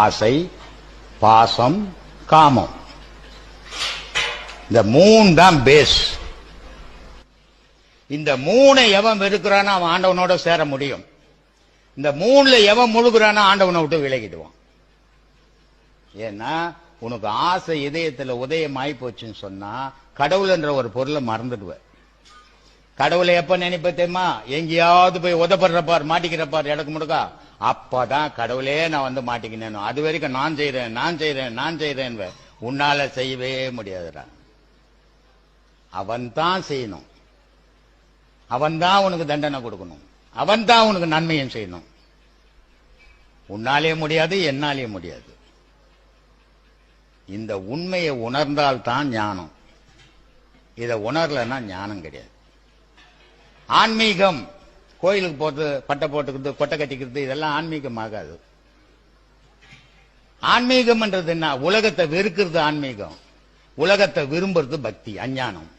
ஆசை, பாசம், காமம். இந்த மூணு தான் பேஸ். இந்த மூணை எவன் வெறுக்கிறானோ அவன் ஆண்டவனோட சேர முடியும். இந்த மூணுல எவன் முழுகிறானோ ஆண்டவனை விட்டு விலகிடுவான். ஏன்னா உனக்கு ஆசை இதயத்துல உதயம் ஆகி போச்சுன்னு சொன்னா கடவுள் என்ற ஒரு பொருளை மறந்துடுவ. கடவுளை எப்ப நினைப்ப தெரியுமா? எங்கேயாவது போய் உதப்படுறப்பார், மாட்டிக்கிறப்பார், இடக்கு முடுக்கா, அப்பதான் கடவுளே நான் வந்து மாட்டிக்கினேன். அது வரைக்கும் நான் செய்யறேன், நான் செய்யறேன், நான் செய்யறேன். உன்னால செய்யவே முடியாதுடா. அவன் தான் செய்யணும், அவன் தான் உனக்கு தண்டனை கொடுக்கணும், அவன் தான் உனக்கு நன்மையும் செய்யணும். உன்னாலே முடியாது, என்னாலே முடியாது. இந்த உண்மையை உணர்ந்தால் தான் ஞானம். இதை உணரலன்னா ஞானம் கிடையாது. ஆன்மீகம் கோயிலுக்கு போட்டு பட்டை போட்டுக்கிறது, கொட்டை கட்டிக்கிறது, இதெல்லாம் ஆன்மீகம் ஆகாது. ஆன்மீகம்ன்றது என்ன? உலகத்தை வெறுக்கிறது ஆன்மீகம், உலகத்தை விரும்புறது பக்தி, அஞ்ஞானம்.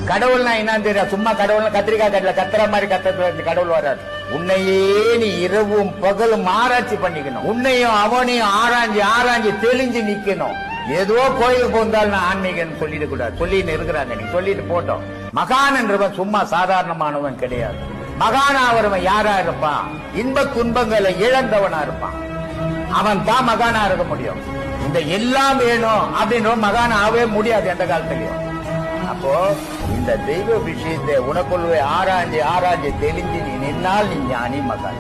கடவுள்னா என்னன்னு தெரியும்? சும்மா கடவுள் கத்திரிக்காய் கட்டல கத்துற மாதிரி கத்துறது கடவுள் வராது. உன்னையே நீ இரவும் பகலும் ஆராய்ச்சி பண்ணிக்கணும். உன்னையும் அவனையும் ஆராய்ச்சி ஆராய்ச்சி தெளிஞ்சு நிக்கணும். ஏதோ கோயிலுக்கு போந்தால் நான் ஆன்மீகம் சொல்லிட கூடாது. சொல்லிட்டு இருக்கிறாங்க, நீங்க சொல்லிட்டு போட்டோம். மகான் என்றவன் சும்மா சாதாரணமானவன் கிடையாது. மகானா அவரவன் யாரா இருப்பான்? இன்ப துன்பங்களை இழந்தவனா இருப்பான். அவன் தான் மகானா இருக்க முடியும். இந்த எல்லாம் வேணும் அப்படின்னு மகானா ஆகவே முடியாது எந்த காலத்திலையும். அப்போ இந்த தெய்வ விஷயத்தை உனக்குள்ளே ஆராய்ச்சி ஆராய்ச்சி தெளிஞ்சு நீ நின்னால் நீ ஞானி மகான்.